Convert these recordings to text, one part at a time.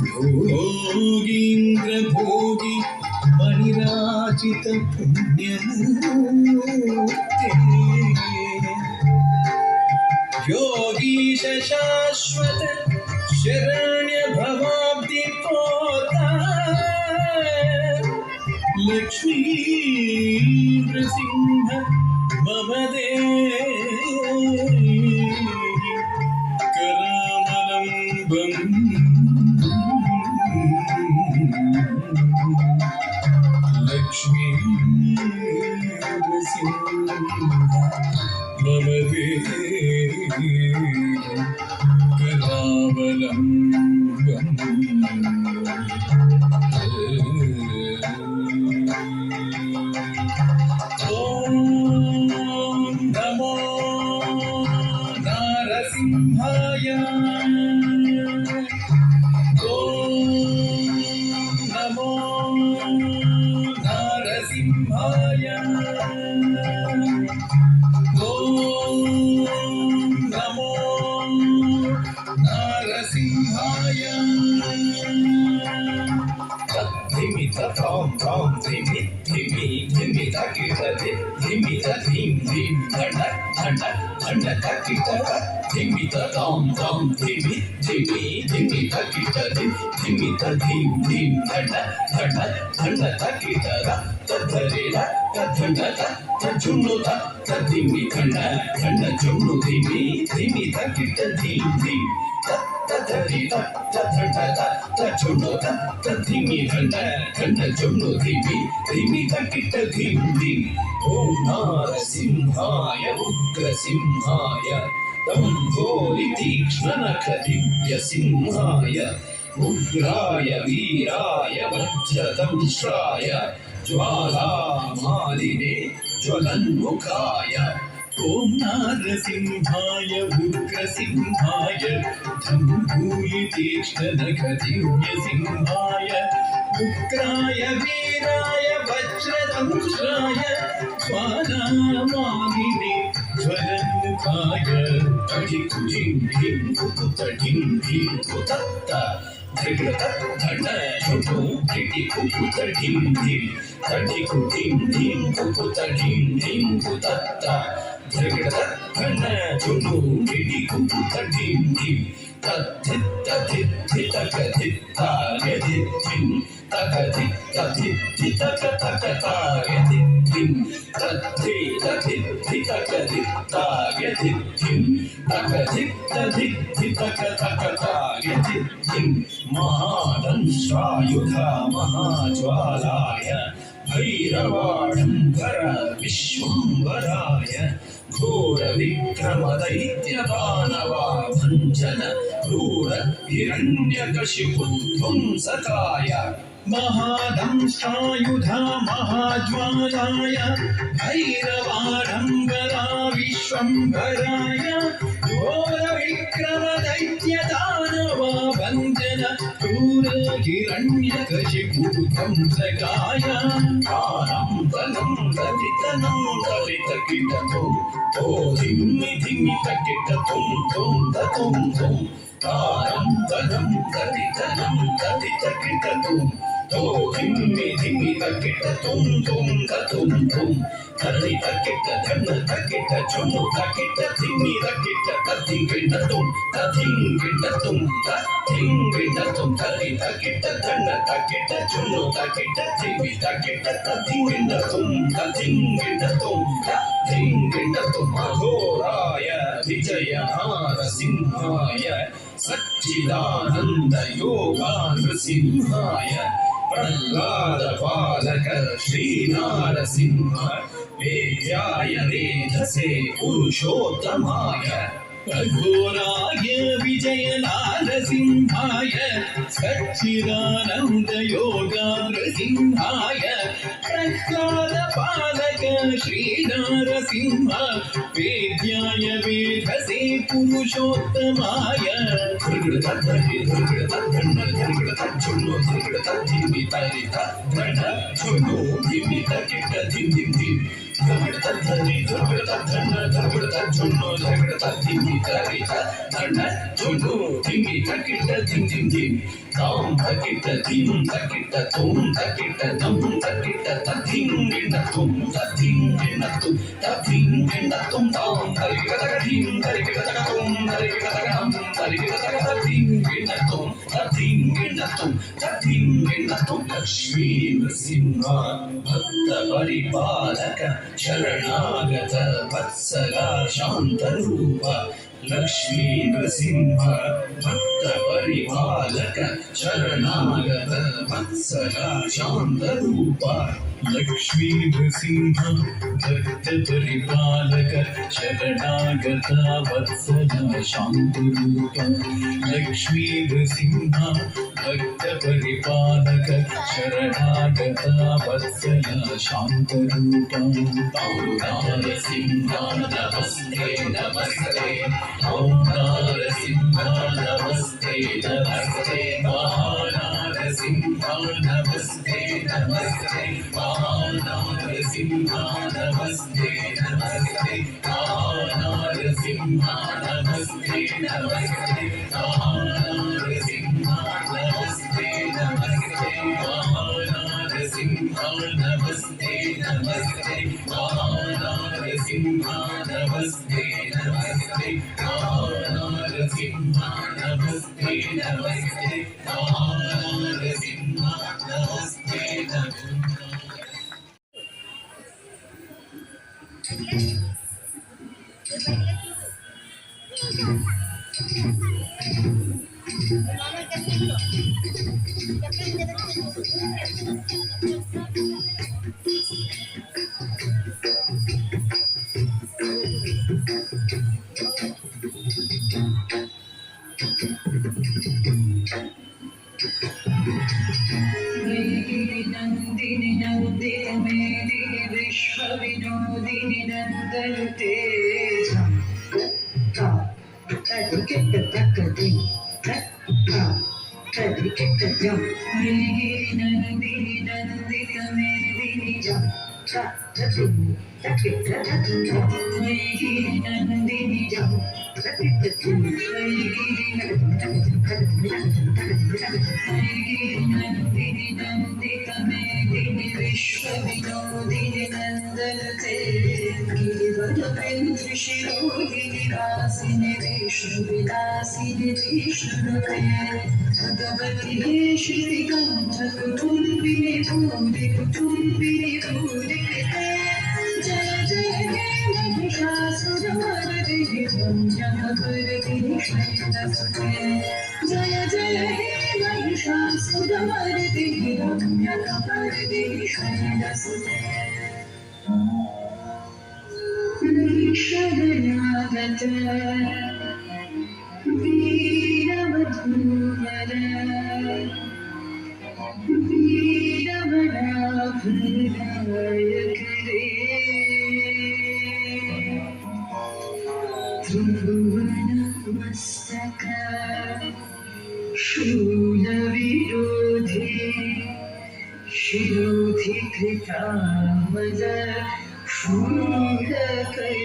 योगीन्द्र भोगी मणिराजित पुण्यमूर्ते योगीश शाश्वत शरण्य भवाब्धि पोता लक्ष्मी नृसिंह मम देहि करावलम्बम् लक्ष्मी नृसिंह मम देहि Tom Tom Timmy Timmy Timmy Takita Timmy the Tim Tim Thanda Thanda Thanda Takita Timmy the Tom Tom Timmy Timmy Timmy Takita Timmy the Tim Tim Thanda Thanda Thanda Takita Tatarela Tathanda Tachunota Timmy Thanda Thanda Chunu Timmy Timmy Takita Tim Tim Tatarela Tathanda Tachunota Timmy Thanda Thanda Chunu Timmy Timmy Takita Tim Tim Om Narasimhaya Ugrasimhaya Tamboli Tikshnanakadivya Simhaya Ugraya Viraya Vajradamshraya Jwala Maline Jwalanmukhaya Om Narasimhaya Ugrasimhaya Tamboli Tikshnanakadivya Simhaya Ugraya Viraya Vajradamshraya Jwala Maline Jwalanmukhaya Tadikudim Dim Kutadim Dim Kutatta Dhrigrata Chotu Dhritikudim Dim Tadikudim Dim Kutadim Dim Kutatta Dhrigrata Chotu Dhritikudim Dim Tathit Tathit Thitakathit Tagathit Dim Takathit Tathit Thitakatakathit Dim Tathit Tathit Thitakathit Tagathit Dim Takathit Tathit Thitakatakathit Dim Mahadanshrayudha Mahajwalaya Bhairavadambara Vishwambaraya Ghora Vikrama Daitya Danava Bhanjana Krura Hiranyakashipu Dhumsakaya Mahadamstrayudha Mahajwalaya Bhairavadambara Vishwambaraya Ghora Vikrama Daitya Danava Bhanjana Krura Hiranyakashipu Dhumsakaya Anam Tanam Taditanam Taditakitatum O Dhimmi Dhimmi Takitatum Tum Tatum Tum Taram Tanam Taditanam Taditakitatum O Dhimmi Dhimmi Takitatum Tum Tatum Tum Taditakita Dhanna Takita Chumu Takita Dhimmi Takita Tathinginatum Tathinginatum Tathinginatum Taditakita Dhanna Takita Chumu Takita Dhimmi Takita Tathinginatum Tathinginatum Tathinginatum Aghoraya Vijaya Narasimhaya Satchidananda Yoga Nrasimhaya Prahlada Palaka Shri Narasimha Vedyaya Vedhase Purushottamaya Aghoraya Vijaya Narasimhaya Satchidananda Yoga Nrasimhaya Prahlada Palaka Shri Narasimha Vedyaya Vedhase Purushottamaya Lakshmi Narasimha भक्त परिपालक शरणागत वत्सल शांत रूप लक्ष्मी नृसिंह भक्त परिपालक शरणागत वत्सल शांत रूप लक्ष्मी नृसिंह भक्त परिपालक शरणागत वत्सल शांत रूप लक्ष्मी नृसिंह भक्त परिपालक शरणागत वत्सल शांत रूप नरसिंह नमस्ते नमस्ते ओम नरसिंह नमस्ते नमस्ते महानरसिंह नमस्ते नमस्ते महानरसिंह नमस्ते नमस्ते महानरसिंह नमस्ते नमस्ते महानरसिंह नमस्ते नमस्ते महानरसिंह नमस्ते नमस्ते महानरसिंह नमस्ते नमस्ते महानरसिंह नमस्ते नमस्ते महानरसिंह नमस्ते नंदिनी नंदित मेदिनी विश्व विनोदिनी नंदन तेज नंदिनी नंदित मेदिनी नंदिनी नंदिनी नंदित मेदिनी विश्व विनोदिनी नंदन गिरिवरवेन्द्र शिरोहिनी वासिनी विष्णु विलासिनी विष्णुते भगवती श्रीकांत कुटुंबिनी भूरि कुटुंबिनी भूरि जय जय हे महिषासुरमर्दिनि रम्यकपर्दिनि शैलसुते जय जय हे महिषासुरमर्दिनि रम्यकपर्दिनि शैलसुते शरणागत वीरवधूवर वीरवराभृदायक रे त्रिभुवनमस्तक शूलविरोधे शिरोधिकृतामद शूलकरे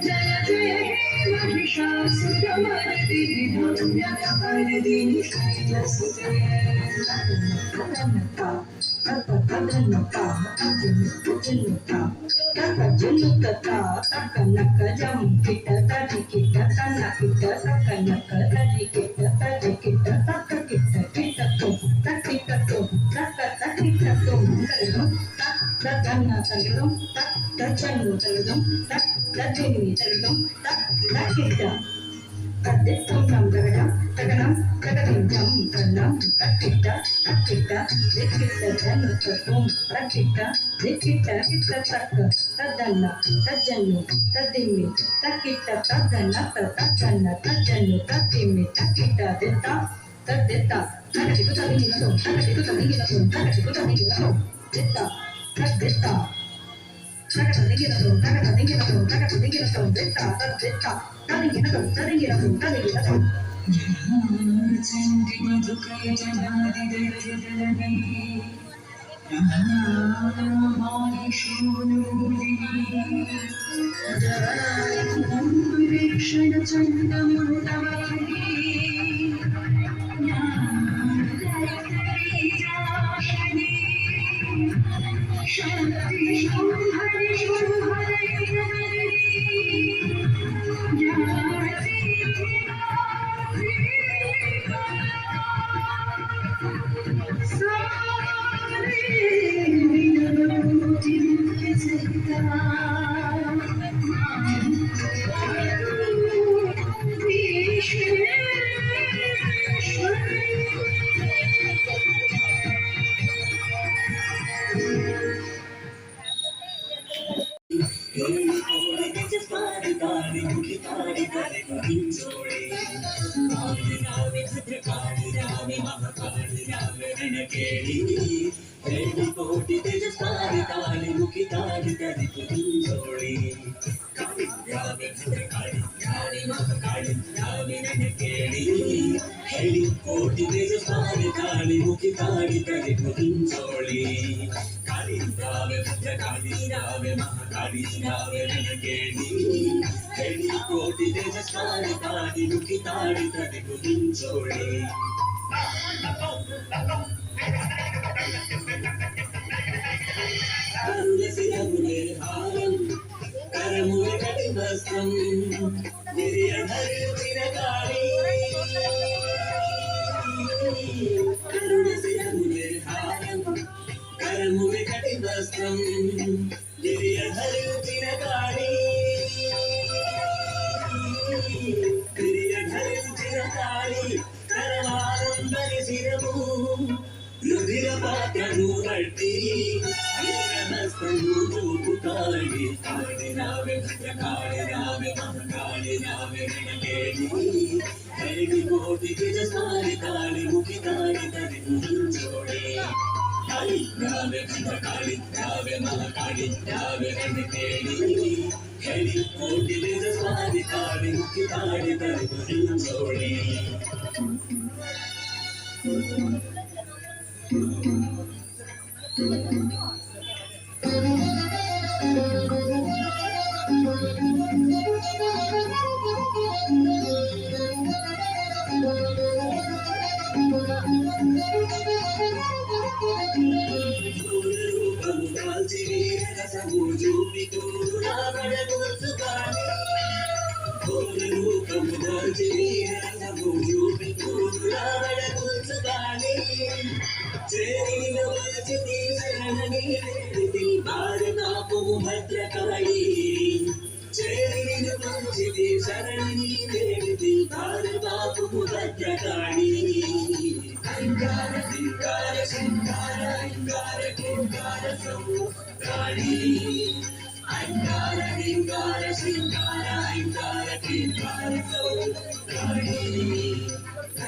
जय जय हे महिषासुरमर्दिनि रम्यकपर्दिनि शैलसुते తగ్గన్న తగ్గడం తచ్చన్ను తగ్గడం తగ్గిని తగ్గడం తగ్గిద్ద తగ్గిస్తాం తగ్గడం తగ్గడం తగ్గదించం కన్నం తగ్గిద్ద తగ్గిద్ద దిక్కిద్ద జన్ను తత్వం తగ్గిద్ద దిక్కిద్ద కిద్ద తక్క తద్దన్న తజ్జన్ను తద్దిమ్మి తక్కిట్ట తద్దన్న తగ్గన్న తజ్జన్ను తద్దిమ్మి తక్కిట్ట దిత్త తద్దెత్త తగటికు తగిలినతో తగటికు తగిలినతో తగటికు తగిలినతో దిత్త తద్దెత్త తగటదిగినతో తగటదిగినతో తగటదిగినతో దిత్త తద్దెత్త తదిగినతో తదిగినతో తదిగినతో చండి మధుకయ జనాది దయజలనే క్షణ చండముండవీ Shanti Shubhari Shubhari కోటి తేజస్వారి తాళి ముఖి తాళి తరి పుంజోళి కాళి రావే కాళి కాళి కాళి రావే కేళి హేళి కోటి తేజస్వారి తాళి ముఖి తాళి తరి పుంజోళి కాళి రావే కాళి రావే మహాకాళి రావే కేళి హేళి కోటి తేజస్వారి తాళి ముఖి తాళి తరి పుంజోళి కరుణశిరములే హారం కరముల కటివస్త్రం నిర్యధరిన గాలి కరుణశిరములే హారం కరముల కటివస్త్రం నిర్యధరిన గాలి నిర్యధరిన గాలి కరవారందరి శిరము రుధిర పాత్రను బట్టి హస్తము చూపుతాయి కాళి రావే కాళి రావే మహాకాళి రావే రణకేళి హేళి కోటి తేజస్వారి కాళి ముఖి కాళి తరి పుంజోళి కాళి రావే కాళి రావే మహాకాళి రావే రణకేళి హేళి కోటి తేజస్వారి కాళి ముఖి కాళి తరి పుంజోళి భద్రకాళి చేరిన మంచిది శరణి వేడిది భారతాపు భద్రకాళి అంగార సింగార సింగార అంగార కింగార కాళి అంగార లింగార సింగార అంగార కింగార కాళి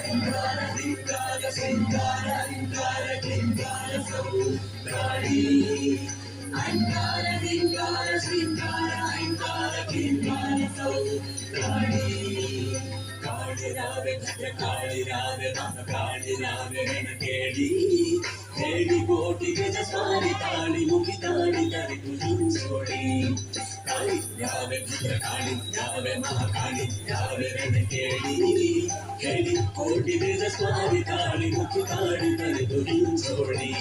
అంగార లింగార సింగార అంగార కింగార కాళి అంగార లింగార సింగార అంగార కింగార కాళి కాళి రావే కాళి రావే మహాకాళి రావే రణకేళి హేళి కోటి గజస్వారి తాళి ముఖి తాళి తరి పుంజోళి కాళి రావే కాళి రావే మహాకాళి రావే రణకేళి హేళి కోటి గజస్వారి తాళి ముఖి తాళి తరి పుంజోళి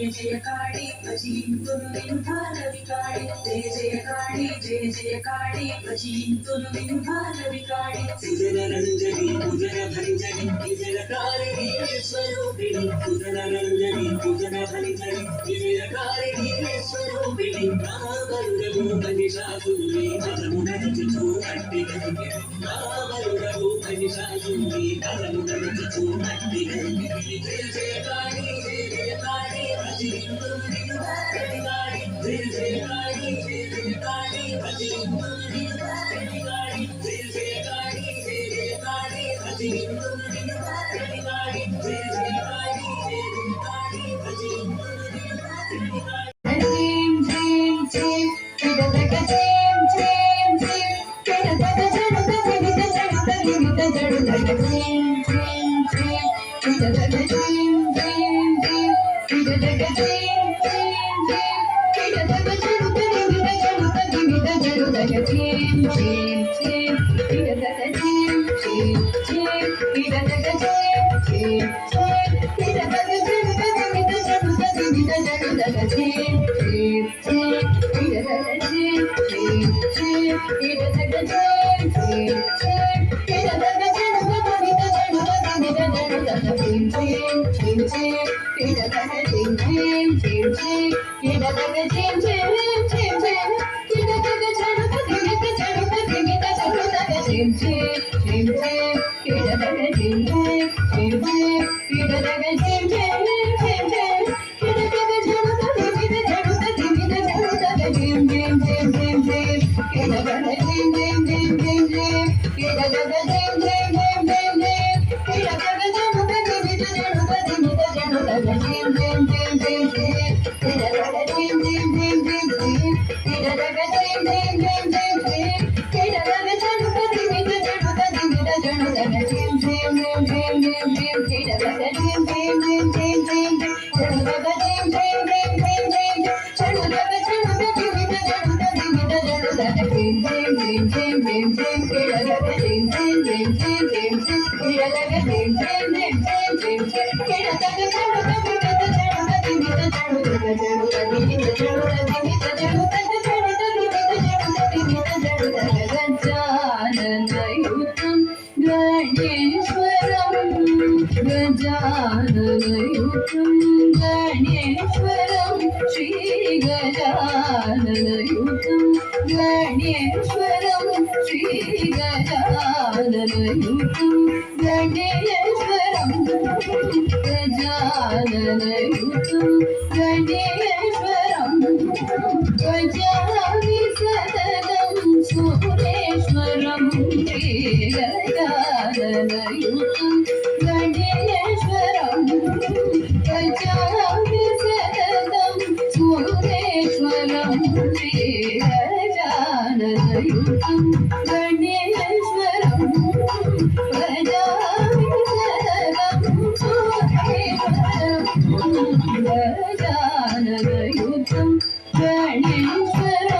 జయ కాళీ భజింతును నిన్ను భారవి కాళీ జయ జయ కాళీ భజింతును నిన్ను భారవి కాళీ సుజన రంజని పూజన భంజని విజయకారిణి స్వరూపిణి సుజన రంజని పూజన భంజని విజయకారిణి స్వరూపిణి రామరుడగు మహిషాసుని బలము నడుచుచు అట్టి రామరుడగు మహిషాసుని బలము నడుచుచు అట్టి జయ జయ కాళీ భజింతును నిన్ను భారవి కాళీ జయ జయ కాళీ భజింతును నిన్ను భారవి కాళీ జయ జయ కాళీ భజింతును నిన్ను భారవి కాళీ జయ జయ కాళీ భజింతును నిన్ను భారవి కాళీ జయం జయం జయం విదదగ జయం జయం జయం విదదగ జడుత వివిధ జడుత వివిధ జడుత జయం జయం జయం విదదగ జయం జయం జయం విదదగ జయం జయం జయం విదదగ జడుత వివిధ జడుత వివిధ జడుత జయం జయం జయం విదదగ జయం జయం జయం విదదగ జయం జయం జయం విదదగ జడుత వివిధ జడుత వివిధ జడుత జయం గజాననయుతం గణేశ్వరం శ్రీ గజాననయుతం గణేశ్వరం శ్రీ గజాననయుతం గణేశ్వరం గజాననయుతం గణేశ్వరం గజామి సతతం సురేశ్వరం శ్రీ గజాననయుతం గణేశ్వరం గజామి సతతం సురేశ్వరం శ్రీ గజాననయుతం గణేశ్వరం గజామి సతతం సురేశ్వరం గజాననయుతం గణేశ్వరం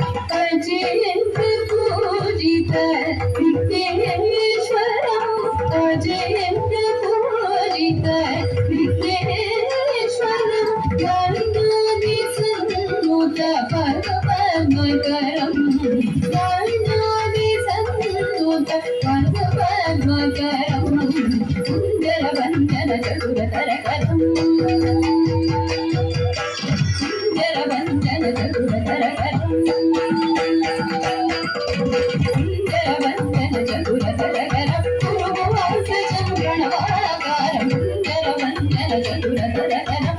अजयंत पूजित विघ्नेश्वरं अजयंत पूजित विघ्नेश्वरं गानादि सन्नुत परमपद्मकरं गानादि सन्नुत परमपद्मकरं सुन्दरवन्दन चतुरकरकरम् सुन्दरवन्दन चतुरकरकरम् सुन्दरवन्दन चतुरकरकरं गुरुवासजं प्रणवाकारं सुन्दरवन्दन चतुरकरकरम्